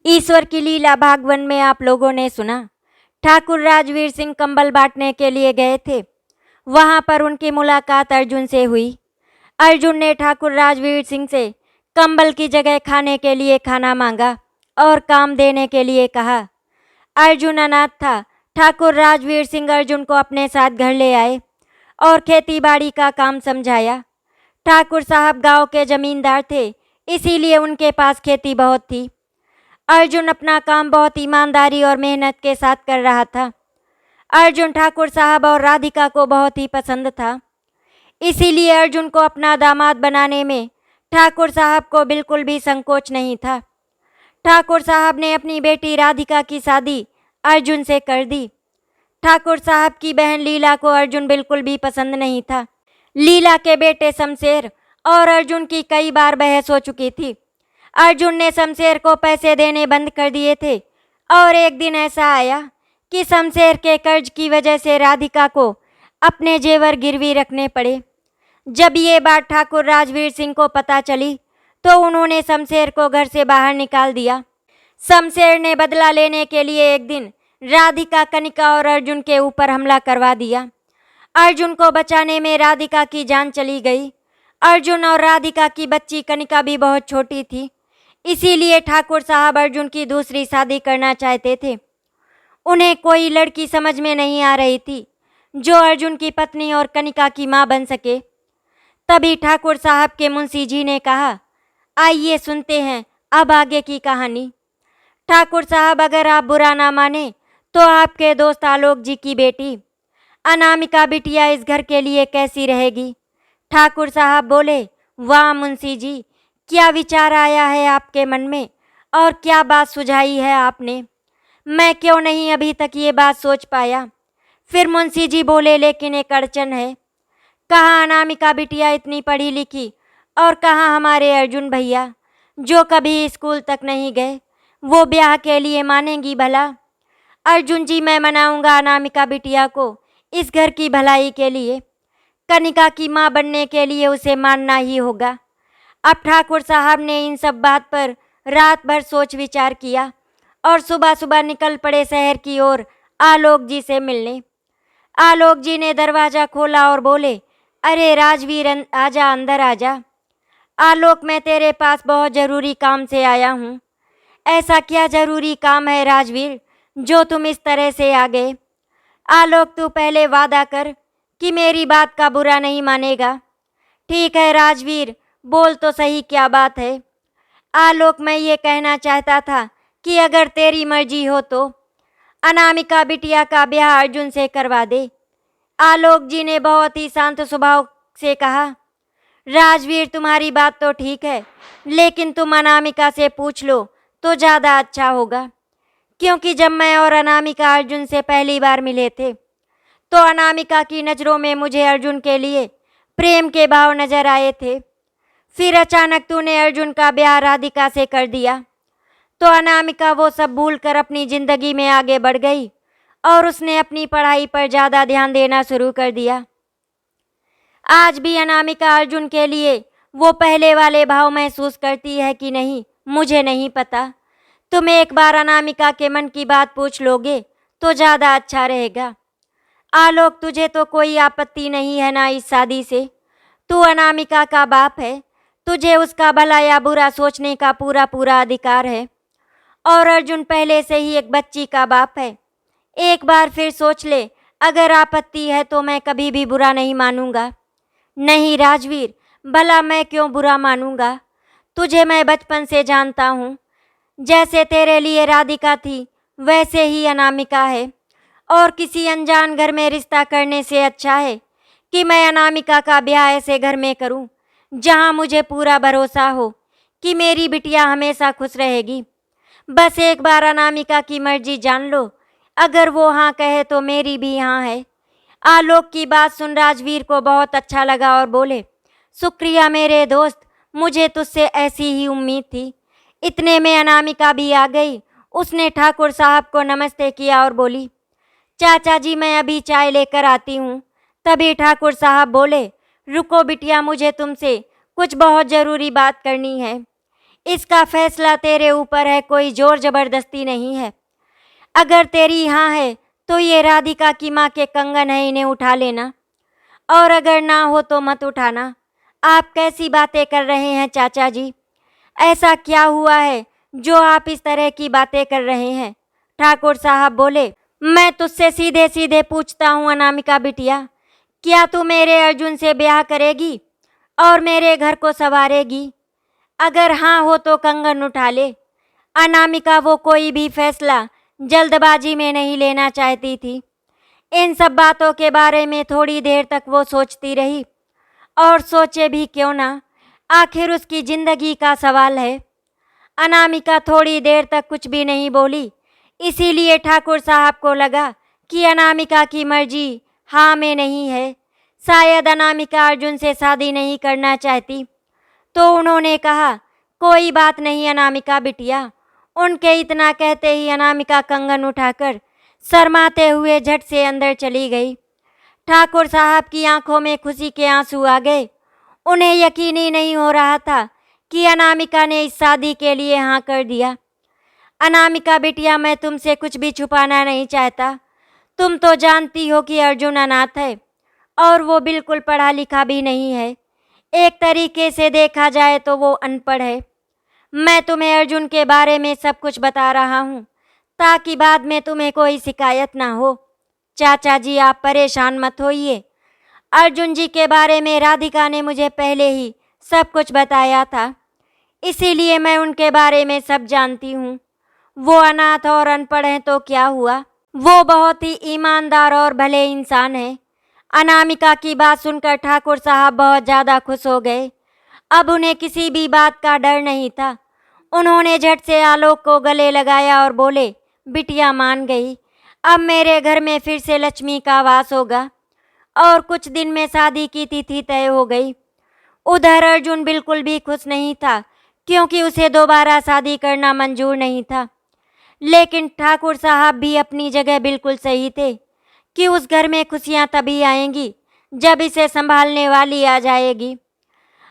ईश्वर की लीला भागवन में आप लोगों ने सुना। ठाकुर राजवीर सिंह कंबल बांटने के लिए गए थे। वहां पर उनकी मुलाकात अर्जुन से हुई। अर्जुन ने ठाकुर राजवीर सिंह से कंबल की जगह खाने के लिए खाना मांगा और काम देने के लिए कहा। अर्जुन अनाथ था। ठाकुर राजवीर सिंह अर्जुन को अपने साथ घर ले आए और खेतीबाड़ी का काम समझाया। ठाकुर साहब गांव के जमींदार थे, इसीलिए उनके पास खेती बहुत थी। अर्जुन अपना काम बहुत ईमानदारी और मेहनत के साथ कर रहा था। अर्जुन ठाकुर साहब और राधिका को बहुत ही पसंद था, इसीलिए अर्जुन को अपना दामाद बनाने में ठाकुर साहब को बिल्कुल भी संकोच नहीं था। ठाकुर साहब ने अपनी बेटी राधिका की शादी अर्जुन से कर दी। ठाकुर साहब की बहन लीला को अर्जुन बिल्कुल भी पसंद नहीं था। लीला के बेटे शमशेर और अर्जुन की कई बार बहस हो चुकी थी। अर्जुन ने शमशेर को पैसे देने बंद कर दिए थे और एक दिन ऐसा आया कि शमशेर के कर्ज की वजह से राधिका को अपने जेवर गिरवी रखने पड़े। जब ये बात ठाकुर राजवीर सिंह को पता चली तो उन्होंने शमशेर को घर से बाहर निकाल दिया। शमशेर ने बदला लेने के लिए एक दिन राधिका, कनिका और अर्जुन के ऊपर हमला करवा दिया। अर्जुन को बचाने में राधिका की जान चली गई। अर्जुन और राधिका की बच्ची कनिका भी बहुत छोटी थी, इसीलिए ठाकुर साहब अर्जुन की दूसरी शादी करना चाहते थे। उन्हें कोई लड़की समझ में नहीं आ रही थी जो अर्जुन की पत्नी और कनिका की मां बन सके। तभी ठाकुर साहब के मुंशी जी ने कहा, आइए सुनते हैं अब आगे की कहानी। ठाकुर साहब, अगर आप बुरा ना माने तो आपके दोस्त आलोक जी की बेटी अनामिका बिटिया इस घर के लिए कैसी रहेगी? ठाकुर साहब बोले, वाह मुंशी जी, क्या विचार आया है आपके मन में और क्या बात सुझाई है आपने? मैं क्यों नहीं अभी तक ये बात सोच पाया। फिर मुंशी जी बोले, लेकिन एक अड़चन है। कहाँ अनामिका बिटिया इतनी पढ़ी लिखी और कहाँ हमारे अर्जुन भैया जो कभी स्कूल तक नहीं गए, वो ब्याह के लिए मानेंगी भला? अर्जुन जी, मैं मनाऊंगा अनामिका बिटिया को इस घर की भलाई के लिए। कनिका की माँ बनने के लिए उसे मानना ही होगा। अब ठाकुर साहब ने इन सब बात पर रात भर सोच विचार किया और सुबह सुबह निकल पड़े शहर की ओर आलोक जी से मिलने। आलोक जी ने दरवाज़ा खोला और बोले, अरे राजवीर, आजा, अंदर आजा। आलोक, मैं तेरे पास बहुत ज़रूरी काम से आया हूँ। ऐसा क्या ज़रूरी काम है राजवीर जो तुम इस तरह से आ गए? आलोक, तू पहले वादा कर कि मेरी बात का बुरा नहीं मानेगा। ठीक है राजवीर, बोल तो सही, क्या बात है? आलोक, मैं ये कहना चाहता था कि अगर तेरी मर्जी हो तो अनामिका बिटिया का ब्याह अर्जुन से करवा दे। आलोक जी ने बहुत ही शांत स्वभाव से कहा, राजवीर, तुम्हारी बात तो ठीक है, लेकिन तुम अनामिका से पूछ लो तो ज़्यादा अच्छा होगा। क्योंकि जब मैं और अनामिका अर्जुन से पहली बार मिले थे तो अनामिका की नज़रों में मुझे अर्जुन के लिए प्रेम के भाव नजर आए थे। फिर अचानक तूने अर्जुन का ब्याह राधिका से कर दिया तो अनामिका वो सब भूलकर अपनी ज़िंदगी में आगे बढ़ गई और उसने अपनी पढ़ाई पर ज़्यादा ध्यान देना शुरू कर दिया। आज भी अनामिका अर्जुन के लिए वो पहले वाले भाव महसूस करती है कि नहीं, मुझे नहीं पता। तुम एक बार अनामिका के मन की बात पूछ लोगे तो ज़्यादा अच्छा रहेगा। आलोक, तुझे तो कोई आपत्ति नहीं है ना इस शादी से? तू अनामिका का बाप है, तुझे उसका भला या बुरा सोचने का पूरा पूरा अधिकार है। और अर्जुन पहले से ही एक बच्ची का बाप है। एक बार फिर सोच ले, अगर आपत्ति है तो मैं कभी भी बुरा नहीं मानूंगा। नहीं राजवीर, भला मैं क्यों बुरा मानूंगा? तुझे मैं बचपन से जानता हूँ। जैसे तेरे लिए राधिका थी वैसे ही अनामिका है, और किसी अनजान घर में रिश्ता करने से अच्छा है कि मैं अनामिका का ब्याह ऐसे घर में करूं जहां मुझे पूरा भरोसा हो कि मेरी बिटिया हमेशा खुश रहेगी। बस एक बार अनामिका की मर्जी जान लो, अगर वो हाँ कहे तो मेरी भी हाँ है। आलोक की बात सुन राजवीर को बहुत अच्छा लगा और बोले, शुक्रिया मेरे दोस्त, मुझे तुझसे ऐसी ही उम्मीद थी। इतने में अनामिका भी आ गई। उसने ठाकुर साहब को नमस्ते किया और बोली, चाचा जी, मैं अभी चाय लेकर आती हूँ। तभी ठाकुर साहब बोले, रुको बिटिया, मुझे तुमसे कुछ बहुत ज़रूरी बात करनी है। इसका फैसला तेरे ऊपर है, कोई जोर जबरदस्ती नहीं है। अगर तेरी हाँ है तो ये राधिका की माँ के कंगन है, इन्हें उठा लेना, और अगर ना हो तो मत उठाना। आप कैसी बातें कर रहे हैं चाचा जी? ऐसा क्या हुआ है जो आप इस तरह की बातें कर रहे हैं? ठाकुर साहब बोले, मैं तुझसे सीधे सीधे पूछता हूँ अनामिका बिटिया, क्या तू मेरे अर्जुन से ब्याह करेगी और मेरे घर को संवारेगी? अगर हाँ हो तो कंगन उठा ले। अनामिका वो कोई भी फैसला जल्दबाजी में नहीं लेना चाहती थी। इन सब बातों के बारे में थोड़ी देर तक वो सोचती रही, और सोचे भी क्यों ना, आखिर उसकी जिंदगी का सवाल है। अनामिका थोड़ी देर तक कुछ भी नहीं बोली, इसीलिए ठाकुर साहब को लगा कि अनामिका की मर्जी हाँ में नहीं है। शायद अनामिका अर्जुन से शादी नहीं करना चाहती। तो उन्होंने कहा, कोई बात नहीं अनामिका बिटिया। उनके इतना कहते ही अनामिका कंगन उठाकर शर्माते हुए झट से अंदर चली गई। ठाकुर साहब की आंखों में खुशी के आंसू आ गए। उन्हें यकीन ही नहीं हो रहा था कि अनामिका ने इस शादी के लिए हाँ कर दिया। अनामिका बिटिया, मैं तुमसे कुछ भी छुपाना नहीं चाहता। तुम तो जानती हो कि अर्जुन अनाथ है और वो बिल्कुल पढ़ा लिखा भी नहीं है। एक तरीके से देखा जाए तो वो अनपढ़ है। मैं तुम्हें अर्जुन के बारे में सब कुछ बता रहा हूँ ताकि बाद में तुम्हें कोई शिकायत ना हो। चाचा जी, आप परेशान मत होइए। अर्जुन जी के बारे में राधिका ने मुझे पहले ही सब कुछ बताया था, इसीलिए मैं उनके बारे में सब जानती हूँ। वो अनाथ और अनपढ़ हैं तो क्या हुआ, वो बहुत ही ईमानदार और भले इंसान हैं। अनामिका की बात सुनकर ठाकुर साहब बहुत ज़्यादा खुश हो गए। अब उन्हें किसी भी बात का डर नहीं था। उन्होंने झट से आलोक को गले लगाया और बोले, बिटिया मान गई। अब मेरे घर में फिर से लक्ष्मी का वास होगा। और कुछ दिन में शादी की तिथि तय हो गई। उधर अर्जुन बिल्कुल भी खुश नहीं था, क्योंकि उसे दोबारा शादी करना मंजूर नहीं था। लेकिन ठाकुर साहब भी अपनी जगह बिल्कुल सही थे कि उस घर में खुशियां तभी आएंगी जब इसे संभालने वाली आ जाएगी।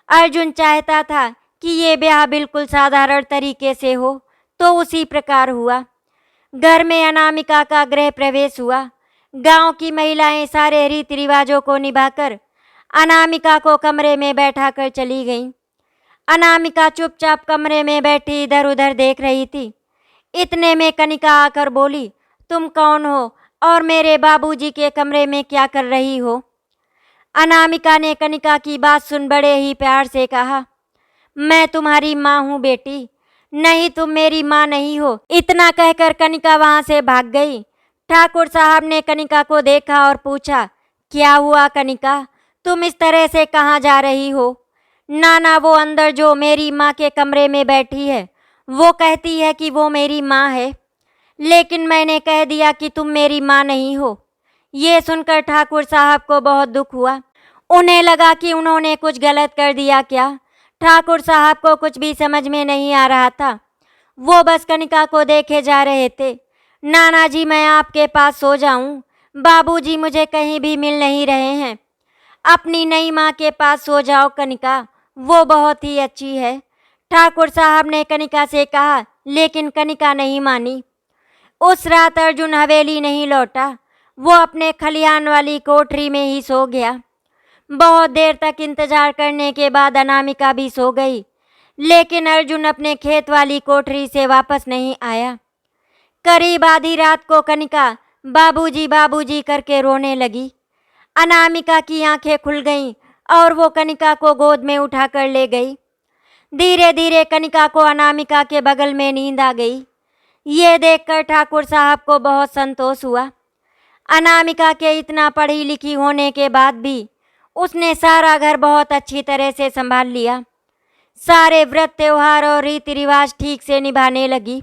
अर्जुन चाहता था कि ये ब्याह बिल्कुल साधारण तरीके से हो, तो उसी प्रकार हुआ। घर में अनामिका का गृह प्रवेश हुआ। गांव की महिलाएं सारे रीति रिवाजों को निभाकर अनामिका को कमरे में बैठा कर चली गईं। अनामिका चुपचाप कमरे में बैठी इधर उधर देख रही थी। इतने में कनिका आकर बोली, तुम कौन हो और मेरे बाबूजी के कमरे में क्या कर रही हो? अनामिका ने कनिका की बात सुन बड़े ही प्यार से कहा, मैं तुम्हारी माँ हूँ बेटी, नहीं तुम मेरी माँ नहीं हो। इतना कहकर कनिका वहाँ से भाग गई। ठाकुर साहब ने कनिका को देखा और पूछा, क्या हुआ कनिका, तुम इस तरह से कहाँ जा रही हो? ना, वो अंदर जो मेरी माँ के कमरे में बैठी है वो कहती है कि वो मेरी माँ है, लेकिन मैंने कह दिया कि तुम मेरी माँ नहीं हो। ये सुनकर ठाकुर साहब को बहुत दुख हुआ। उन्हें लगा कि उन्होंने कुछ गलत कर दिया क्या। ठाकुर साहब को कुछ भी समझ में नहीं आ रहा था। वो बस कनिका को देखे जा रहे थे। नाना जी, मैं आपके पास सो जाऊं? बाबूजी मुझे कहीं भी मिल नहीं रहे हैं। अपनी नई माँ के पास सो जाओ कनिका, वो बहुत ही अच्छी है। ठाकुर साहब ने कनिका से कहा, लेकिन कनिका नहीं मानी। उस रात अर्जुन हवेली नहीं लौटा। वो अपने खलिहान वाली कोठरी में ही सो गया। बहुत देर तक इंतजार करने के बाद अनामिका भी सो गई, लेकिन अर्जुन अपने खेत वाली कोठरी से वापस नहीं आया। करीब आधी रात को कनिका बाबूजी बाबूजी करके रोने लगी। अनामिका की आंखें खुल गईं और वो कनिका को गोद में उठाकर ले गई। धीरे धीरे कनिका को अनामिका के बगल में नींद आ गई। ये देखकर ठाकुर साहब को बहुत संतोष हुआ। अनामिका के इतना पढ़ी लिखी होने के बाद भी उसने सारा घर बहुत अच्छी तरह से संभाल लिया। सारे व्रत त्योहार और रीति रिवाज ठीक से निभाने लगी।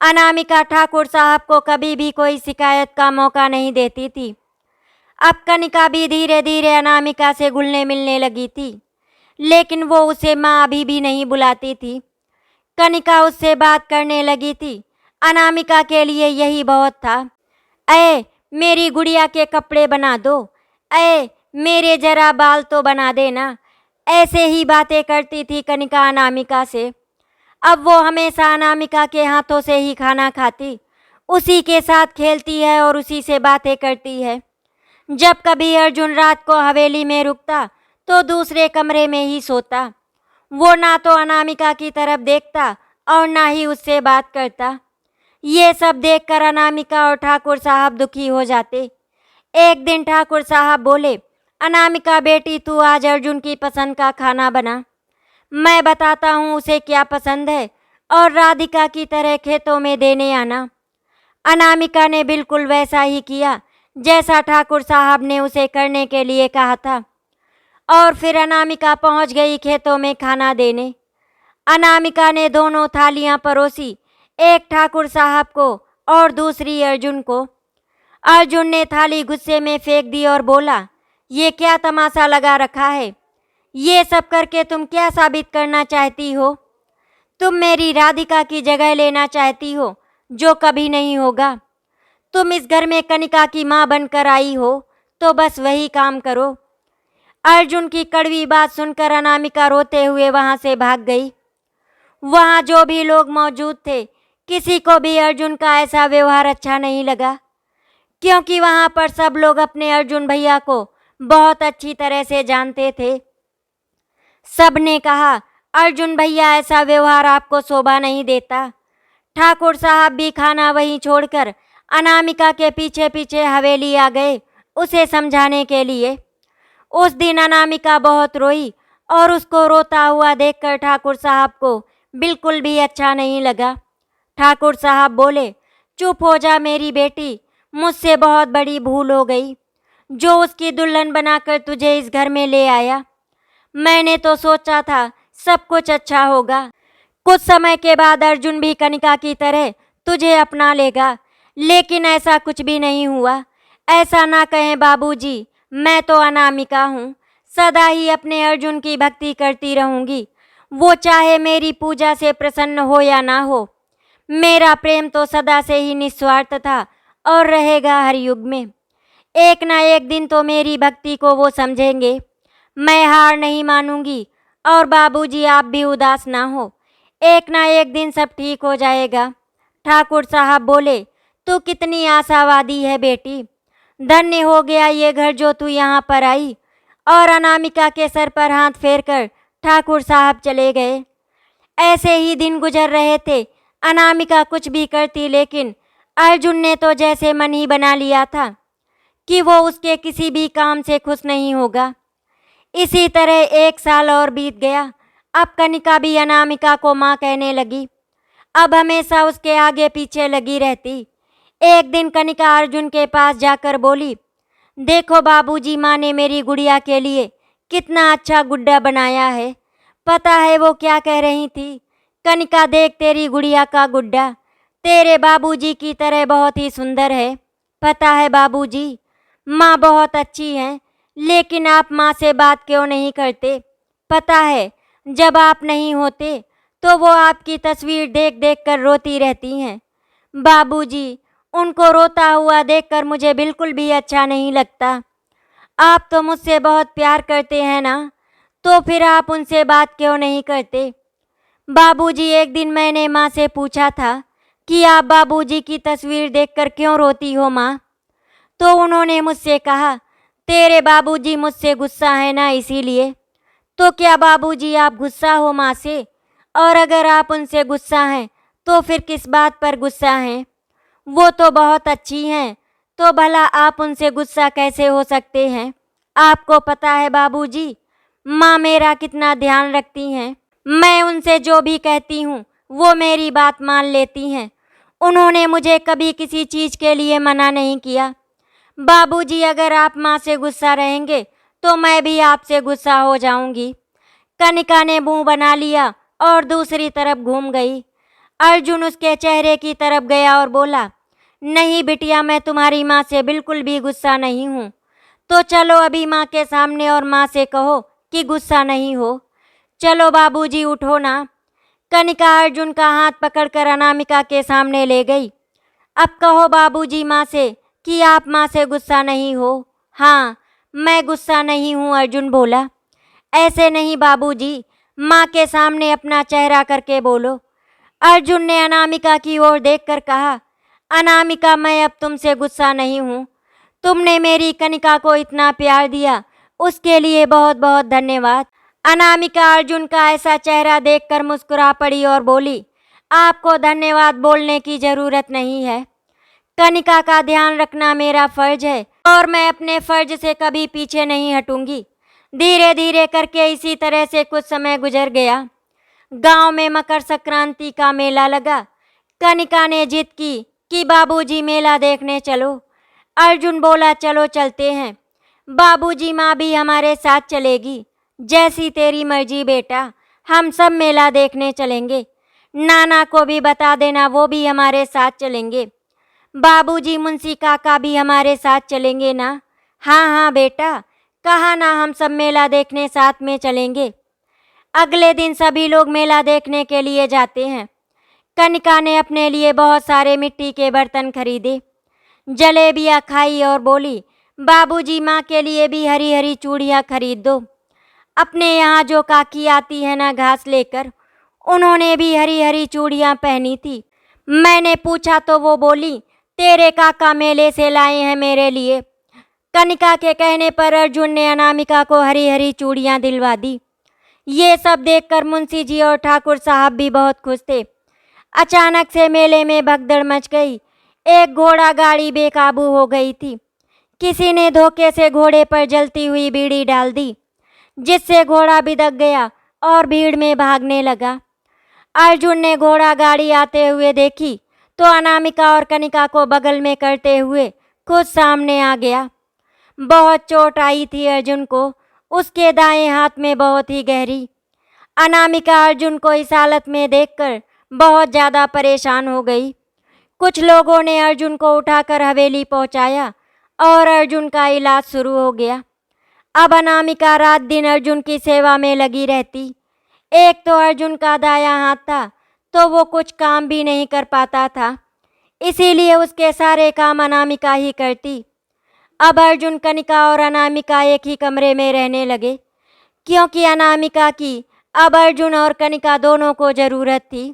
अनामिका ठाकुर साहब को कभी भी कोई शिकायत का मौका नहीं देती थी। अब कनिका भी धीरे धीरे अनामिका से घुलने मिलने लगी थी, लेकिन वो उसे माँ अभी भी नहीं बुलाती थी। कनिका उससे बात करने लगी थी। अनामिका के लिए यही बहुत था। ऐ मेरी गुड़िया के कपड़े बना दो, ऐ मेरे जरा बाल तो बना देना। ऐसे ही बातें करती थी कनिका अनामिका से। अब वो हमेशा अनामिका के हाथों से ही खाना खाती, उसी के साथ खेलती है और उसी से बातें करती है। जब कभी अर्जुन रात को हवेली में रुकता तो दूसरे कमरे में ही सोता। वो ना तो अनामिका की तरफ देखता और ना ही उससे बात करता। ये सब देखकर अनामिका और ठाकुर साहब दुखी हो जाते। एक दिन ठाकुर साहब बोले, अनामिका बेटी, तू आज अर्जुन की पसंद का खाना बना। मैं बताता हूँ उसे क्या पसंद है और राधिका की तरह खेतों में देने आना। अनामिका ने बिल्कुल वैसा ही किया जैसा ठाकुर साहब ने उसे करने के लिए कहा था और फिर अनामिका पहुंच गई खेतों में खाना देने। अनामिका ने दोनों थालियां परोसी, एक ठाकुर साहब को और दूसरी अर्जुन को। अर्जुन ने थाली गुस्से में फेंक दी और बोला, ये क्या तमाशा लगा रखा है? ये सब करके तुम क्या साबित करना चाहती हो? तुम मेरी राधिका की जगह लेना चाहती हो, जो कभी नहीं होगा। तुम इस घर में कनिका की माँ बनकर आई हो, तो बस वही काम करो। अर्जुन की कड़वी बात सुनकर अनामिका रोते हुए वहां से भाग गई। वहां जो भी लोग मौजूद थे, किसी को भी अर्जुन का ऐसा व्यवहार अच्छा नहीं लगा, क्योंकि वहां पर सब लोग अपने अर्जुन भैया को बहुत अच्छी तरह से जानते थे। सब ने कहा, अर्जुन भैया, ऐसा व्यवहार आपको शोभा नहीं देता। ठाकुर साहब भी खाना वहीं छोड़कर अनामिका के पीछे पीछे हवेली आ गए उसे समझाने के लिए। उस दिन अनामिका बहुत रोई और उसको रोता हुआ देखकर ठाकुर साहब को बिल्कुल भी अच्छा नहीं लगा। ठाकुर साहब बोले, चुप हो जा मेरी बेटी, मुझसे बहुत बड़ी भूल हो गई जो उसकी दुल्हन बनाकर तुझे इस घर में ले आया। मैंने तो सोचा था सब कुछ अच्छा होगा। कुछ समय के बाद अर्जुन भी कनिका की तरह तुझे अपना लेगा, लेकिन ऐसा कुछ भी नहीं हुआ। ऐसा ना कहें बाबूजी, मैं तो अनामिका हूँ, सदा ही अपने अर्जुन की भक्ति करती रहूँगी। वो चाहे मेरी पूजा से प्रसन्न हो या ना हो, मेरा प्रेम तो सदा से ही निस्वार्थ था और रहेगा हर युग में। एक ना एक दिन तो मेरी भक्ति को वो समझेंगे। मैं हार नहीं मानूंगी और बाबूजी आप भी उदास ना हो, एक ना एक दिन सब ठीक हो जाएगा। ठाकुर साहब बोले, तू कितनी आशावादी है बेटी, धन्य हो गया ये घर जो तू यहाँ पर आई। और अनामिका के सर पर हाथ फेरकर ठाकुर साहब चले गए। ऐसे ही दिन गुजर रहे थे। अनामिका कुछ भी करती, लेकिन अर्जुन ने तो जैसे मन ही बना लिया था कि वो उसके किसी भी काम से खुश नहीं होगा। इसी तरह एक साल और बीत गया। अब कनिका भी अनामिका को माँ कहने लगी। अब हमेशा उसके आगे पीछे लगी रहती। एक दिन कनिका अर्जुन के पास जाकर बोली, देखो बाबूजी, माँ ने मेरी गुड़िया के लिए कितना अच्छा गुड्डा बनाया है। पता है वो क्या कह रही थी? कनिका, देख तेरी गुड़िया का गुड्डा तेरे बाबूजी की तरह बहुत ही सुंदर है। पता है बाबूजी, माँ बहुत अच्छी हैं, लेकिन आप माँ से बात क्यों नहीं करते? पता है जब आप नहीं होते तो वो आपकी तस्वीर देख देख कर रोती रहती हैं। बाबूजी, उनको रोता हुआ देखकर मुझे बिल्कुल भी अच्छा नहीं लगता। आप तो मुझसे बहुत प्यार करते हैं ना, तो फिर आप उनसे बात क्यों नहीं करते? बाबूजी, एक दिन मैंने माँ से पूछा था कि आप बाबूजी की तस्वीर देखकर क्यों रोती हो माँ, तो उन्होंने मुझसे कहा, तेरे बाबूजी मुझसे गुस्सा है ना, इसीलिए। तो क्या बाबूजी आप गुस्सा हो माँ से? और अगर आप उनसे गुस्सा हैं तो फिर किस बात पर गुस्सा हैं? वो तो बहुत अच्छी हैं, तो भला आप उनसे गुस्सा कैसे हो सकते हैं? आपको पता है बाबूजी, माँ मेरा कितना ध्यान रखती हैं। मैं उनसे जो भी कहती हूँ वो मेरी बात मान लेती हैं। उन्होंने मुझे कभी किसी चीज़ के लिए मना नहीं किया। बाबूजी, अगर आप माँ से गुस्सा रहेंगे तो मैं भी आपसे गुस्सा हो जाऊंगी। कनिका ने मुंह बना लिया और दूसरी तरफ घूम गई। अर्जुन उसके चेहरे की तरफ गया और बोला, नहीं बिटिया, मैं तुम्हारी माँ से बिल्कुल भी गुस्सा नहीं हूँ। तो चलो अभी माँ के सामने और माँ से कहो कि गुस्सा नहीं हो। चलो बाबूजी, उठो ना। कनिका अर्जुन का हाथ पकड़कर अनामिका के सामने ले गई। अब कहो बाबूजी माँ से कि आप माँ से गुस्सा नहीं हो। हाँ, मैं गुस्सा नहीं हूँ, अर्जुन बोला। ऐसे नहीं बाबूजी, माँ के सामने अपना चेहरा करके बोलो। अर्जुन ने अनामिका की ओर देखकर कहा, अनामिका, मैं अब तुमसे गुस्सा नहीं हूँ। तुमने मेरी कनिका को इतना प्यार दिया, उसके लिए बहुत बहुत धन्यवाद। अनामिका अर्जुन का ऐसा चेहरा देखकर मुस्कुरा पड़ी और बोली, आपको धन्यवाद बोलने की जरूरत नहीं है। कनिका का ध्यान रखना मेरा फर्ज है और मैं अपने फर्ज से कभी पीछे नहीं हटूंगी। धीरे धीरे करके इसी तरह से कुछ समय गुजर गया। गांव में मकर संक्रांति का मेला लगा। कनिका ने जिद की कि बाबूजी मेला देखने चलो। अर्जुन बोला, चलो चलते हैं। बाबूजी, माँ भी हमारे साथ चलेगी। जैसी तेरी मर्जी बेटा, हम सब मेला देखने चलेंगे। नाना को भी बता देना, वो भी हमारे साथ चलेंगे। बाबूजी, मुंशी काका भी हमारे साथ चलेंगे ना? हाँ हाँ बेटा, कहा ना, हम सब मेला देखने साथ में चलेंगे। अगले दिन सभी लोग मेला देखने के लिए जाते हैं। कनिका ने अपने लिए बहुत सारे मिट्टी के बर्तन खरीदे, जलेबियाँ खाई और बोली, बाबूजी, माँ के लिए भी हरी हरी चूड़ियाँ खरीद दो। अपने यहाँ जो काकी आती है ना घास लेकर, उन्होंने भी हरी हरी चूड़ियाँ पहनी थी। मैंने पूछा तो वो बोली, तेरे काका मेले से लाए हैं मेरे लिए। कनिका के कहने पर अर्जुन ने अनामिका को हरी हरी चूड़ियाँ दिलवा दी। ये सब देखकर मुंशी जी और ठाकुर साहब भी बहुत खुश थे। अचानक से मेले में भगदड़ मच गई। एक घोड़ा गाड़ी बेकाबू हो गई थी। किसी ने धोखे से घोड़े पर जलती हुई बीड़ी डाल दी, जिससे घोड़ा बिदक गया और भीड़ में भागने लगा। अर्जुन ने घोड़ा गाड़ी आते हुए देखी तो अनामिका और कनिका को बगल में करते हुए खुद सामने आ गया। बहुत चोट आई थी अर्जुन को, उसके दाएं हाथ में बहुत ही गहरी। अनामिका अर्जुन को इस हालत में देखकर बहुत ज़्यादा परेशान हो गई। कुछ लोगों ने अर्जुन को उठाकर हवेली पहुंचाया और अर्जुन का इलाज शुरू हो गया। अब अनामिका रात दिन अर्जुन की सेवा में लगी रहती। एक तो अर्जुन का दायां हाथ था, तो वो कुछ काम भी नहीं कर पाता था, इसीलिए उसके सारे काम अनामिका ही करती। अब अर्जुन, कनिका और अनामिका एक ही कमरे में रहने लगे, क्योंकि अनामिका की अब अर्जुन और कनिका दोनों को ज़रूरत थी।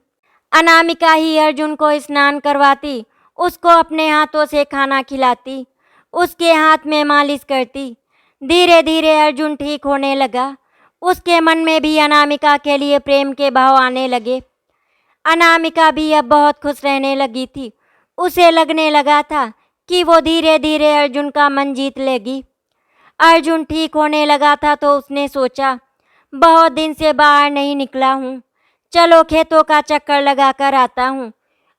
अनामिका ही अर्जुन को स्नान करवाती, उसको अपने हाथों से खाना खिलाती, उसके हाथ में मालिश करती। धीरे धीरे अर्जुन ठीक होने लगा। उसके मन में भी अनामिका के लिए प्रेम के भाव आने लगे। अनामिका भी अब बहुत खुश रहने लगी थी। उसे लगने लगा था कि वो धीरे धीरे अर्जुन का मन जीत लेगी। अर्जुन ठीक होने लगा था तो उसने सोचा, बहुत दिन से बाहर नहीं निकला हूँ, चलो खेतों का चक्कर लगा कर आता हूँ।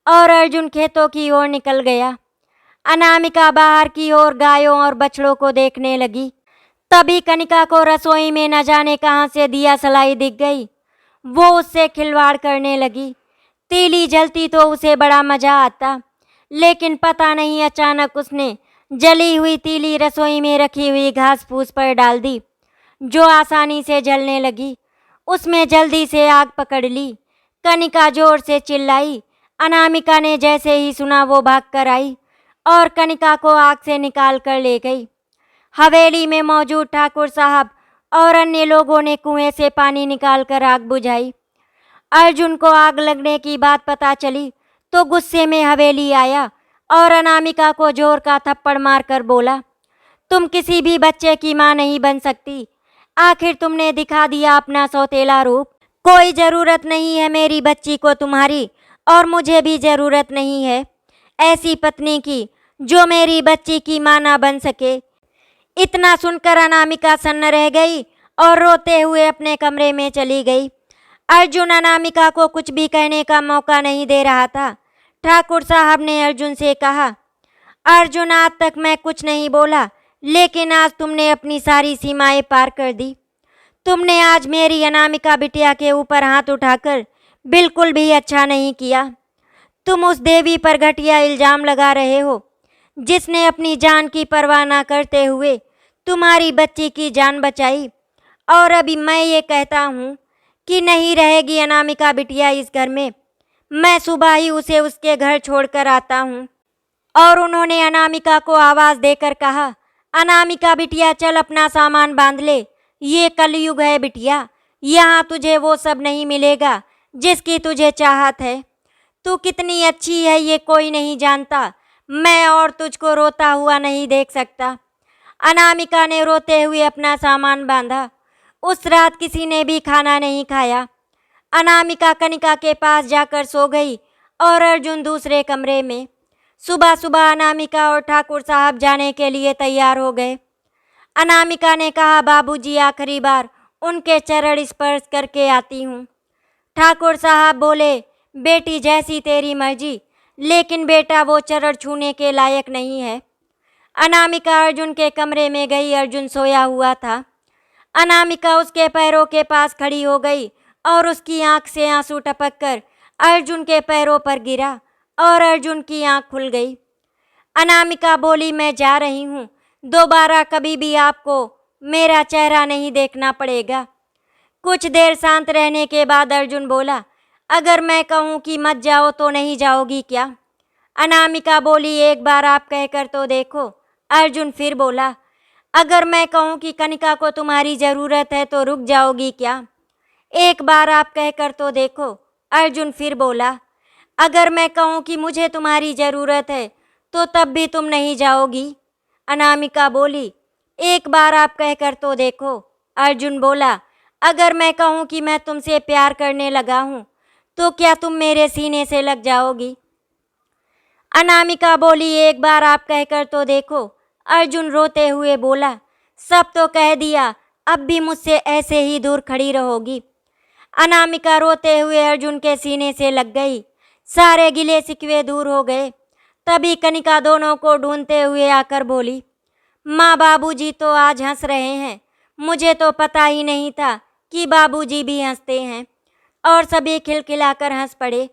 और अर्जुन खेतों की ओर निकल गया। अनामिका बाहर की ओर गायों और बछड़ों को देखने लगी। तभी कनिका को रसोई में न जाने कहाँ से दिया सलाई दिख गई। वो उससे खिलवाड़ करने लगी। तीली जलती तो उसे बड़ा मज़ा आता, लेकिन पता नहीं अचानक उसने जली हुई तीली रसोई में रखी हुई घास फूस पर डाल दी, जो आसानी से जलने लगी। उसमें जल्दी से आग पकड़ ली। कनिका जोर से चिल्लाई। अनामिका ने जैसे ही सुना वो भाग कर आई और कनिका को आग से निकाल कर ले गई। हवेली में मौजूद ठाकुर साहब और अन्य लोगों ने कुएं से पानी निकालकर आग बुझाई। अर्जुन को आग लगने की बात पता चली तो गुस्से में हवेली आया और अनामिका को जोर का थप्पड़ मारकर बोला, तुम किसी भी बच्चे की माँ नहीं बन सकती। आखिर तुमने दिखा दिया अपना सौतेला रूप। कोई ज़रूरत नहीं है मेरी बच्ची को तुम्हारी, और मुझे भी ज़रूरत नहीं है ऐसी पत्नी की जो मेरी बच्ची की माँ ना बन सके। इतना सुनकर अनामिका सन्न रह गई और रोते हुए अपने कमरे में चली गई। अर्जुन अनामिका को कुछ भी कहने का मौका नहीं दे रहा था। ठाकुर साहब ने अर्जुन से कहा, अर्जुन, आज तक मैं कुछ नहीं बोला, लेकिन आज तुमने अपनी सारी सीमाएं पार कर दी। तुमने आज मेरी अनामिका बिटिया के ऊपर हाथ उठाकर बिल्कुल भी अच्छा नहीं किया। तुम उस देवी पर घटिया इल्ज़ाम लगा रहे हो, जिसने अपनी जान की परवाह ना करते हुए तुम्हारी बच्ची की जान बचाई। और अभी मैं ये कहता हूँ कि नहीं रहेगी अनामिका बिटिया इस घर में। मैं सुबह ही उसे उसके घर छोड़कर आता हूँ। और उन्होंने अनामिका को आवाज़ देकर कहा, अनामिका बिटिया, चल अपना सामान बांध ले। ये कलयुग है बिटिया, यहाँ तुझे वो सब नहीं मिलेगा जिसकी तुझे चाहत है। तू कितनी अच्छी है ये कोई नहीं जानता। मैं और तुझको रोता हुआ नहीं देख सकता। अनामिका ने रोते हुए अपना सामान बांधा। उस रात किसी ने भी खाना नहीं खाया। अनामिका कनिका के पास जाकर सो गई और अर्जुन दूसरे कमरे में। सुबह सुबह अनामिका और ठाकुर साहब जाने के लिए तैयार हो गए। अनामिका ने कहा, बाबूजी आखिरी बार उनके चरण स्पर्श करके आती हूँ। ठाकुर साहब बोले, बेटी जैसी तेरी मर्जी, लेकिन बेटा वो चरण छूने के लायक नहीं है। अनामिका अर्जुन के कमरे में गई। अर्जुन सोया हुआ था। अनामिका उसके पैरों के पास खड़ी हो गई और उसकी आंख से आंसू टपककर अर्जुन के पैरों पर गिरा और अर्जुन की आंख खुल गई। अनामिका बोली, मैं जा रही हूँ, दोबारा कभी भी आपको मेरा चेहरा नहीं देखना पड़ेगा। कुछ देर शांत रहने के बाद अर्जुन बोला, अगर मैं कहूँ कि मत जाओ तो नहीं जाओगी क्या? अनामिका बोली, एक बार आप कहकर तो देखो। अर्जुन फिर बोला, अगर मैं कहूँ कि कनिका को तुम्हारी ज़रूरत है तो रुक जाओगी क्या? एक बार आप कहकर तो देखो। अर्जुन फिर बोला, अगर मैं कहूँ कि मुझे तुम्हारी ज़रूरत है तो तब भी तुम नहीं जाओगी। अनामिका बोली, एक बार आप कहकर तो देखो। अर्जुन बोला, अगर मैं कहूँ कि मैं तुमसे प्यार करने लगा हूँ तो क्या तुम मेरे सीने से लग जाओगी? अनामिका बोली, एक बार आप कहकर तो देखो। अर्जुन रोते हुए बोला, सब तो कह दिया, अब भी मुझसे ऐसे ही दूर खड़ी रहोगी। अनामिका रोते हुए अर्जुन के सीने से लग गई। सारे गिले शिकवे दूर हो गए। तभी कनिका दोनों को ढूंढते हुए आकर बोली, माँ बाबूजी तो आज हंस रहे हैं। मुझे तो पता ही नहीं था कि बाबूजी भी हंसते हैं। और सभी खिलखिलाकर हंस पड़े।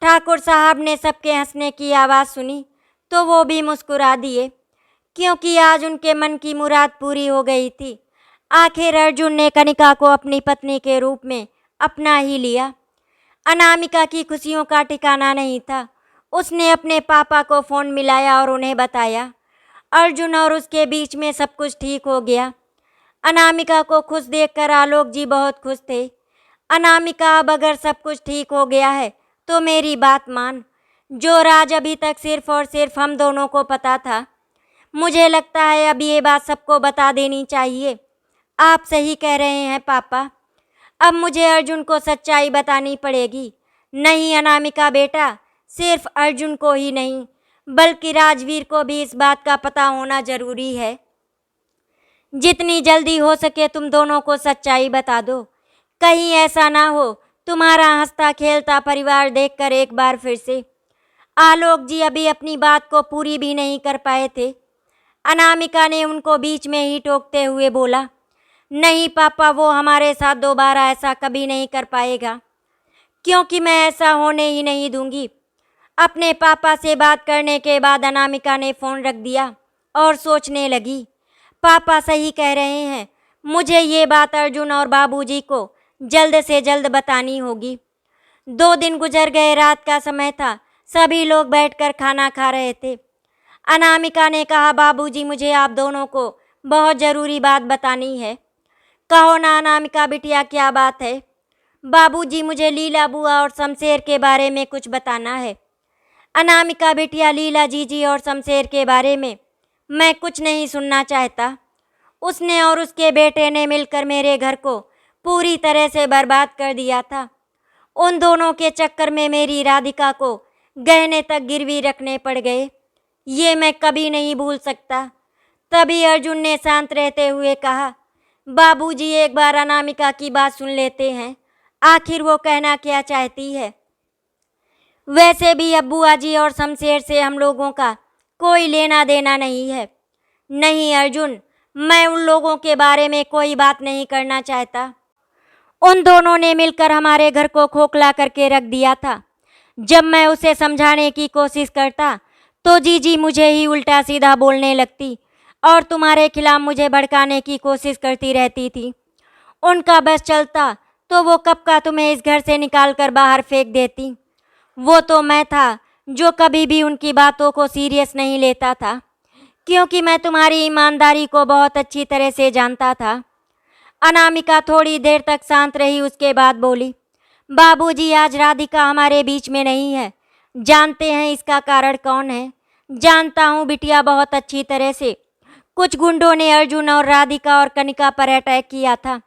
ठाकुर साहब ने सबके हंसने की आवाज़ सुनी तो वो भी मुस्कुरा दिए, क्योंकि आज उनके मन की मुराद पूरी हो गई थी। आखिर अर्जुन ने कनिका को अपनी पत्नी के रूप में अपना ही लिया। अनामिका की खुशियों का ठिकाना नहीं था। उसने अपने पापा को फ़ोन मिलाया और उन्हें बताया। अर्जुन और उसके बीच में सब कुछ ठीक हो गया। अनामिका को खुश देखकर आलोक जी बहुत खुश थे। अनामिका, अब अगर सब कुछ ठीक हो गया है तो मेरी बात मान। जो राज अभी तक सिर्फ और सिर्फ हम दोनों को पता था, मुझे लगता है अब ये बात सबको बता देनी चाहिए। आप सही कह रहे हैं पापा, अब मुझे अर्जुन को सच्चाई बतानी पड़ेगी। नहीं अनामिका बेटा, सिर्फ अर्जुन को ही नहीं बल्कि राजवीर को भी इस बात का पता होना ज़रूरी है। जितनी जल्दी हो सके तुम दोनों को सच्चाई बता दो। कहीं ऐसा ना हो तुम्हारा हंसता खेलता परिवार देखकर एक बार फिर से। आलोक जी अभी अपनी बात को पूरी भी नहीं कर पाए थे। अनामिका ने उनको बीच में ही टोकते हुए बोला, नहीं पापा, वो हमारे साथ दोबारा ऐसा कभी नहीं कर पाएगा, क्योंकि मैं ऐसा होने ही नहीं दूंगी। अपने पापा से बात करने के बाद अनामिका ने फ़ोन रख दिया और सोचने लगी, पापा सही कह रहे हैं, मुझे ये बात अर्जुन और बाबूजी को जल्द से जल्द बतानी होगी। 2 दिन गुजर गए। रात का समय था। सभी लोग बैठकर खाना खा रहे थे। अनामिका ने कहा, बाबूजी मुझे आप दोनों को बहुत ज़रूरी बात बतानी है। कहो ना अनामिका बिटिया, क्या बात है? बाबूजी मुझे लीला बुआ और शमशेर के बारे में कुछ बताना है। अनामिका बिटिया, लीला जीजी और शमशेर के बारे में मैं कुछ नहीं सुनना चाहता। उसने और उसके बेटे ने मिलकर मेरे घर को पूरी तरह से बर्बाद कर दिया था। उन दोनों के चक्कर में मेरी राधिका को गहने तक गिरवी रखने पड़ गए। ये मैं कभी नहीं भूल सकता। तभी अर्जुन ने शांत रहते हुए कहा, बाबूजी एक बार अनामिका की बात सुन लेते हैं, आखिर वो कहना क्या चाहती है। वैसे भी अब्बुआ जी और शमशेर से हम लोगों का कोई लेना देना नहीं है। नहीं अर्जुन, मैं उन लोगों के बारे में कोई बात नहीं करना चाहता। उन दोनों ने मिलकर हमारे घर को खोखला करके रख दिया था। जब मैं उसे समझाने की कोशिश करता तो जीजी मुझे ही उल्टा सीधा बोलने लगती और तुम्हारे खिलाफ मुझे भड़काने की कोशिश करती रहती थी। उनका बस चलता तो वो कब का तुम्हें इस घर से निकाल कर बाहर फेंक देती। वो तो मैं था जो कभी भी उनकी बातों को सीरियस नहीं लेता था, क्योंकि मैं तुम्हारी ईमानदारी को बहुत अच्छी तरह से जानता था। अनामिका थोड़ी देर तक शांत रही, उसके बाद बोली, बाबूजी आज राधिका हमारे बीच में नहीं है, जानते हैं इसका कारण कौन है? जानता हूँ बिटिया, बहुत अच्छी तरह से। कुछ गुंडों ने अर्जुन और राधिका और कनिका पर अटैक किया था,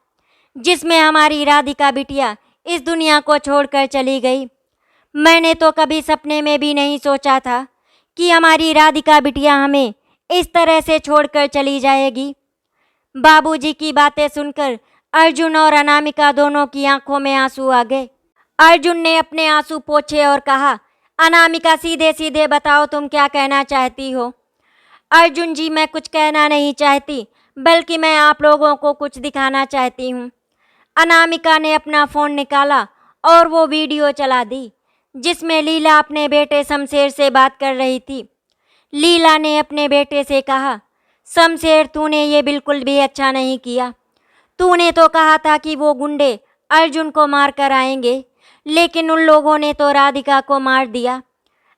जिसमें हमारी राधिका बिटिया इस दुनिया को छोड़कर चली गई। मैंने तो कभी सपने में भी नहीं सोचा था कि हमारी राधिका बिटिया हमें इस तरह से छोड़कर चली जाएगी। बाबूजी की बातें सुनकर अर्जुन और अनामिका दोनों की आंखों में आंसू आ गए। अर्जुन ने अपने आंसू पोंछे और कहा, अनामिका सीधे सीधे बताओ तुम क्या कहना चाहती हो? अर्जुन जी, मैं कुछ कहना नहीं चाहती, बल्कि मैं आप लोगों को कुछ दिखाना चाहती हूँ। अनामिका ने अपना फ़ोन निकाला और वो वीडियो चला दी, जिसमें लीला अपने बेटे शमशेर से बात कर रही थी। लीला ने अपने बेटे से कहा, शमशेर, तूने ये बिल्कुल भी अच्छा नहीं किया। तूने तो कहा था कि वो गुंडे अर्जुन को मार कर आएंगे, लेकिन उन लोगों ने तो राधिका को मार दिया।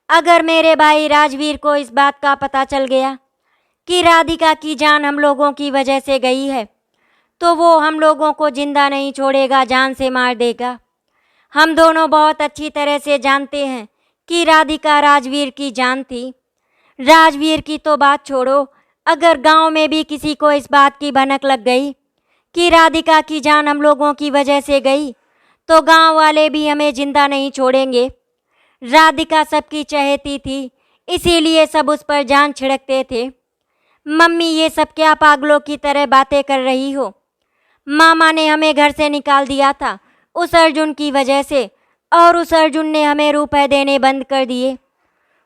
अगर मेरे भाई राजवीर को इस बात का पता चल गया कि राधिका की जान हम लोगों की वजह से गई है, तो वो हम लोगों को जिंदा नहीं छोड़ेगा, जान से मार देगा। हम दोनों बहुत अच्छी तरह से जानते हैं कि राधिका राजवीर की जान थी। राजवीर की तो बात छोड़ो, अगर गांव में भी किसी को इस बात की भनक लग गई कि राधिका की जान हम लोगों की वजह से गई, तो गांव वाले भी हमें जिंदा नहीं छोड़ेंगे। राधिका सबकी चहेती थी, इसीलिए सब उस पर जान छिड़कते थे। मम्मी, ये सब क्या पागलों की तरह बातें कर रही हो? मामा ने हमें घर से निकाल दिया था उस अर्जुन की वजह से, और उस अर्जुन ने हमें रुपए देने बंद कर दिए।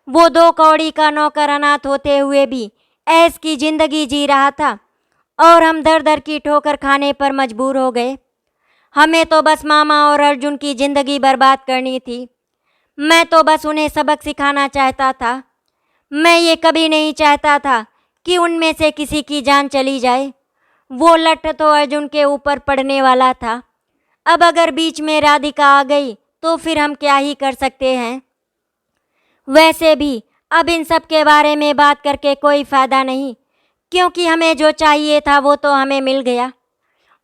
वो 2 कौड़ी का नौकर अनाथ होते हुए भी ऐश की जिंदगी जी रहा था, और हम दर दर की ठोकर खाने पर मजबूर हो गए। हमें तो बस मामा और अर्जुन की ज़िंदगी बर्बाद करनी थी। मैं तो बस उन्हें सबक सिखाना चाहता था। मैं ये कभी नहीं चाहता था कि उनमें से किसी की जान चली जाए। वो लठ तो अर्जुन के ऊपर पड़ने वाला था। अब अगर बीच में राधिका आ गई तो फिर हम क्या ही कर सकते हैं। वैसे भी अब इन सब के बारे में बात करके कोई फ़ायदा नहीं, क्योंकि हमें जो चाहिए था वो तो हमें मिल गया।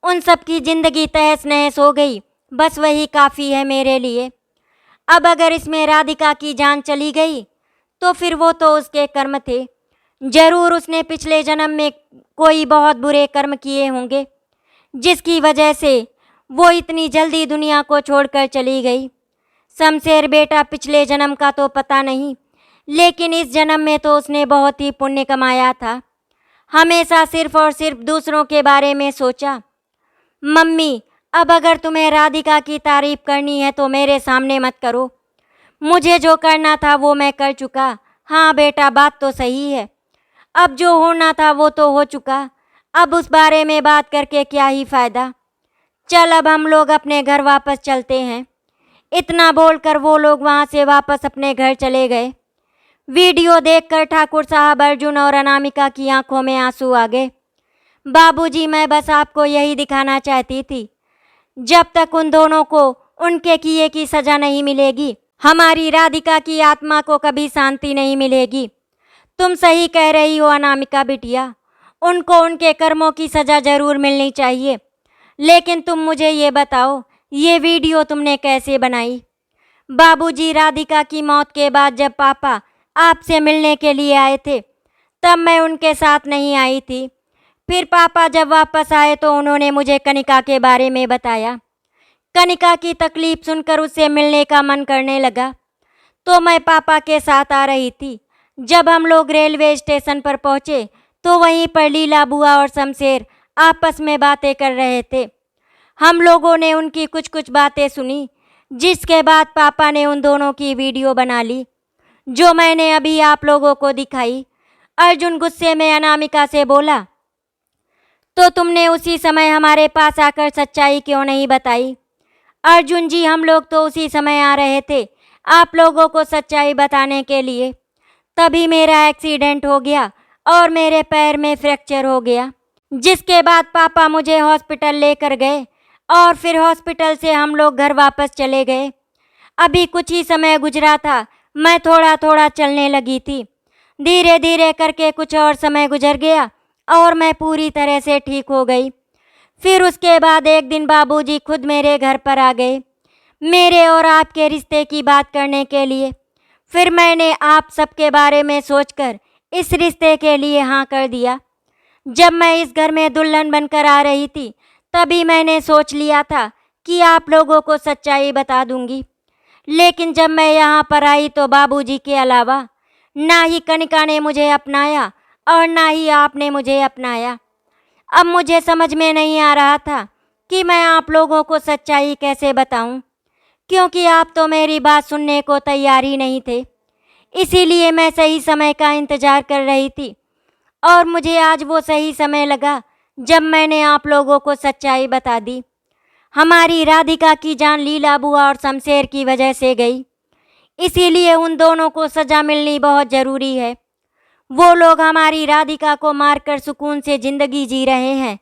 उन सब की ज़िंदगी तहस नहस हो गई, बस वही काफ़ी है मेरे लिए। अब अगर इसमें राधिका की जान चली गई तो फिर वो तो उसके कर्म थे। ज़रूर उसने पिछले जन्म में कोई बहुत बुरे कर्म किए होंगे, जिसकी वजह से वो इतनी जल्दी दुनिया को छोड़कर चली गई। शमशेर बेटा, पिछले जन्म का तो पता नहीं, लेकिन इस जन्म में तो उसने बहुत ही पुण्य कमाया था। हमेशा सिर्फ और सिर्फ दूसरों के बारे में सोचा। मम्मी, अब अगर तुम्हें राधिका की तारीफ करनी है तो मेरे सामने मत करो। मुझे जो करना था वो मैं कर चुका। हाँ बेटा, बात तो सही है। अब जो होना था वो तो हो चुका। अब उस बारे में बात करके क्या ही फ़ायदा। चल, अब हम लोग अपने घर वापस चलते हैं। इतना बोलकर वो लोग वहाँ से वापस अपने घर चले गए। वीडियो देखकर ठाकुर साहब, अर्जुन और अनामिका की आंखों में आंसू आ गए। बाबूजी, मैं बस आपको यही दिखाना चाहती थी, जब तक उन दोनों को उनके किए की सज़ा नहीं मिलेगी, हमारी राधिका की आत्मा को कभी शांति नहीं मिलेगी। तुम सही कह रही हो अनामिका बिटिया, उनको उनके कर्मों की सज़ा ज़रूर मिलनी चाहिए। लेकिन तुम मुझे ये बताओ, ये वीडियो तुमने कैसे बनाई? बाबूजी, राधिका की मौत के बाद जब पापा आपसे मिलने के लिए आए थे, तब मैं उनके साथ नहीं आई थी। फिर पापा जब वापस आए तो उन्होंने मुझे कनिका के बारे में बताया। कनिका की तकलीफ़ सुनकर उससे मिलने का मन करने लगा, तो मैं पापा के साथ आ रही थी। जब हम लोग रेलवे स्टेशन पर पहुँचे तो वहीं पर लीला बुआ और शमशेर आपस में बातें कर रहे थे। हम लोगों ने उनकी कुछ कुछ बातें सुनी, जिसके बाद पापा ने उन दोनों की वीडियो बना ली, जो मैंने अभी आप लोगों को दिखाई। अर्जुन गुस्से में अनामिका से बोला, तो तुमने उसी समय हमारे पास आकर सच्चाई क्यों नहीं बताई? अर्जुन जी, हम लोग तो उसी समय आ रहे थे आप लोगों को सच्चाई बताने के लिए। तभी मेरा एक्सीडेंट हो गया और मेरे पैर में फ्रैक्चर हो गया, जिसके बाद पापा मुझे हॉस्पिटल लेकर गए और फिर हॉस्पिटल से हम लोग घर वापस चले गए। अभी कुछ ही समय गुजरा था, मैं थोड़ा थोड़ा चलने लगी थी। धीरे धीरे करके कुछ और समय गुजर गया और मैं पूरी तरह से ठीक हो गई। फिर उसके बाद एक दिन बाबूजी खुद मेरे घर पर आ गए, मेरे और आपके रिश्ते की बात करने के लिए। फिर मैंने आप सबके बारे में सोचकर इस रिश्ते के लिए हाँ कर दिया। जब मैं इस घर में दुल्हन बनकर आ रही थी, तभी मैंने सोच लिया था कि आप लोगों को सच्चाई बता दूंगी। लेकिन जब मैं यहाँ पर आई तो बाबूजी के अलावा ना ही कनिका ने मुझे अपनाया और ना ही आपने मुझे अपनाया। अब मुझे समझ में नहीं आ रहा था कि मैं आप लोगों को सच्चाई कैसे बताऊं, क्योंकि आप तो मेरी बात सुनने को तैयार ही नहीं थे। इसीलिए मैं सही समय का इंतज़ार कर रही थी और मुझे आज वो सही समय लगा जब मैंने आप लोगों को सच्चाई बता दी। हमारी राधिका की जान लीला बुआ और शमशेर की वजह से गई, इसीलिए उन दोनों को सज़ा मिलनी बहुत ज़रूरी है। वो लोग हमारी राधिका को मारकर सुकून से ज़िंदगी जी रहे हैं।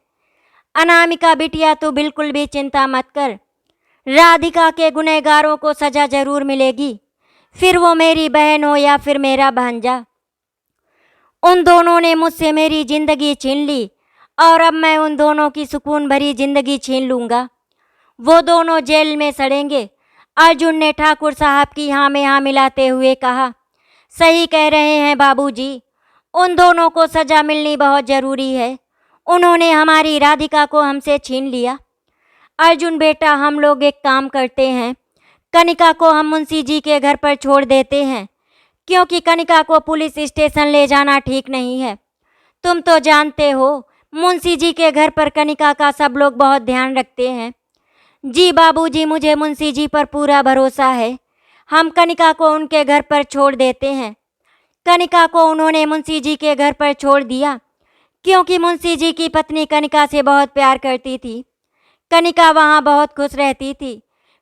अनामिका बिटिया तू बिल्कुल भी चिंता मत कर, राधिका के गुनहगारों को सज़ा ज़रूर मिलेगी, फिर वो मेरी बहन हो या फिर मेरा भांजा। उन दोनों ने मुझसे मेरी ज़िंदगी छीन ली और अब मैं उन दोनों की सुकून भरी ज़िंदगी छीन लूँगा। वो दोनों जेल में सड़ेंगे। अर्जुन ने ठाकुर साहब की हाँ में हाँ मिलाते हुए कहा, सही कह रहे हैं बाबूजी, उन दोनों को सज़ा मिलनी बहुत ज़रूरी है। उन्होंने हमारी राधिका को हमसे छीन लिया। अर्जुन बेटा, हम लोग एक काम करते हैं, कनिका को हम मुंशी जी के घर पर छोड़ देते हैं, क्योंकि कनिका को पुलिस स्टेशन ले जाना ठीक नहीं है। तुम तो जानते हो मुंशी जी के घर पर कनिका का सब लोग बहुत ध्यान रखते हैं। जी बाबूजी, मुझे मुंशी जी पर पूरा भरोसा है। हम कनिका को उनके घर पर छोड़ देते हैं। कनिका को उन्होंने मुंशी जी के घर पर छोड़ दिया क्योंकि मुंशी जी की पत्नी कनिका से बहुत प्यार करती थी। कनिका वहाँ बहुत खुश रहती थी।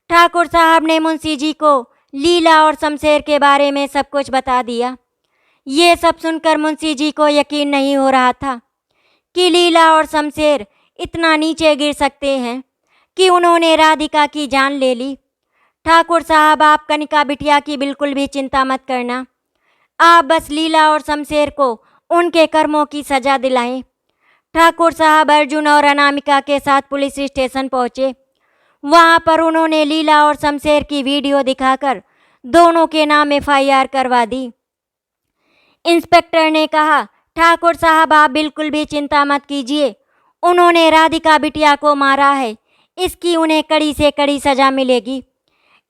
ठाकुर साहब ने मुंशी जी को लीला और शमशेर के बारे में सब कुछ बता दिया। ये सब सुनकर मुंशी जी को यकीन नहीं हो रहा था कि लीला और शमशेर इतना नीचे गिर सकते हैं कि उन्होंने राधिका की जान ले ली। ठाकुर साहब, आप कनिका बिटिया की बिल्कुल भी चिंता मत करना, आप बस लीला और शमशेर को उनके कर्मों की सज़ा दिलाएं। ठाकुर साहब अर्जुन और अनामिका के साथ पुलिस स्टेशन पहुँचे। वहाँ पर उन्होंने लीला और शमशेर की वीडियो दिखाकर दोनों के नाम FIR करवा दी। इंस्पेक्टर ने कहा, ठाकुर साहब आप बिल्कुल भी चिंता मत कीजिए, उन्होंने राधिका बिटिया को मारा है, इसकी उन्हें कड़ी से कड़ी सज़ा मिलेगी।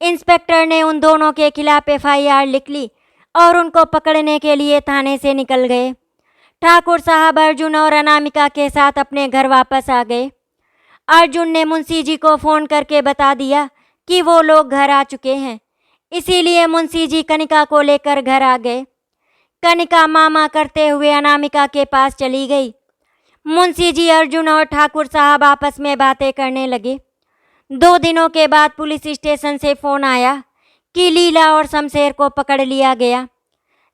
इंस्पेक्टर ने उन दोनों के खिलाफ FIR लिख ली और उनको पकड़ने के लिए थाने से निकल गए। ठाकुर साहब अर्जुन और अनामिका के साथ अपने घर वापस आ गए। अर्जुन ने मुंशी जी को फ़ोन करके बता दिया कि वो लोग घर आ चुके हैं, इसीलिए मुंशी जी कनिका को लेकर घर आ गए। कनिका मामा करते हुए अनामिका के पास चली गई। मुंशी जी, अर्जुन और ठाकुर साहब आपस में बातें करने लगे। 2 दिनों के बाद पुलिस स्टेशन से फ़ोन आया कि लीला और शमशेर को पकड़ लिया गया।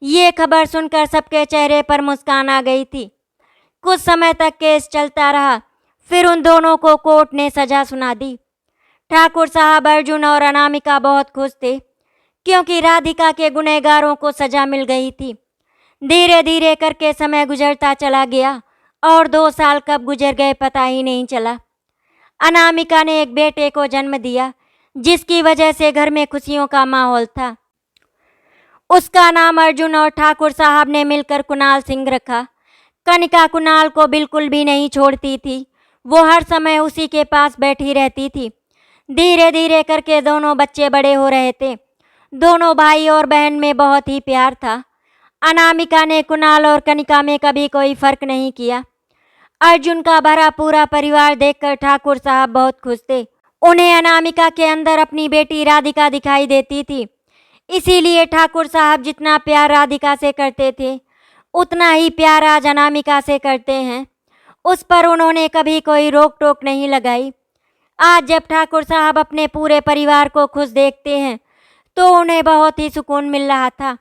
ये खबर सुनकर सबके चेहरे पर मुस्कान आ गई थी। कुछ समय तक केस चलता रहा, फिर उन दोनों को कोर्ट ने सज़ा सुना दी। ठाकुर साहब अर्जुन और अनामिका बहुत खुश थे क्योंकि राधिका के गुनहगारों को सज़ा मिल गई थी। धीरे धीरे करके समय गुजरता चला गया और 2 साल कब गुजर गए पता ही नहीं चला। अनामिका ने एक बेटे को जन्म दिया, जिसकी वजह से घर में खुशियों का माहौल था। उसका नाम अर्जुन और ठाकुर साहब ने मिलकर कुणाल सिंह रखा। कनिका कुणाल को बिल्कुल भी नहीं छोड़ती थी, वो हर समय उसी के पास बैठी रहती थी। धीरे धीरे करके दोनों बच्चे बड़े हो रहे थे। दोनों भाई और बहन में बहुत ही प्यार था। अनामिका ने कुणाल और कनिका में कभी कोई फ़र्क नहीं किया। अर्जुन का भरा पूरा परिवार देखकर ठाकुर साहब बहुत खुश थे। उन्हें अनामिका के अंदर अपनी बेटी राधिका दिखाई देती थी, इसीलिए ठाकुर साहब जितना प्यार राधिका से करते थे, उतना ही प्यार आज अनामिका से करते हैं। उस पर उन्होंने कभी कोई रोक टोक नहीं लगाई। आज जब ठाकुर साहब अपने पूरे परिवार को खुश देखते हैं तो उन्हें बहुत ही सुकून मिल रहा था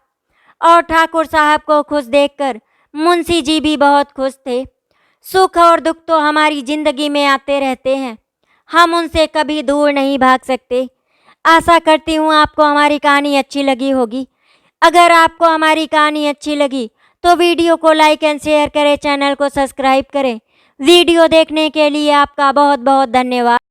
और ठाकुर साहब को खुश देखकर मुंशी जी भी बहुत खुश थे। सुख और दुख तो हमारी ज़िंदगी में आते रहते हैं, हम उनसे कभी दूर नहीं भाग सकते। आशा करती हूँ आपको हमारी कहानी अच्छी लगी होगी। अगर आपको हमारी कहानी अच्छी लगी तो वीडियो को लाइक एंड शेयर करें, चैनल को सब्सक्राइब करें। वीडियो देखने के लिए आपका बहुत बहुत धन्यवाद।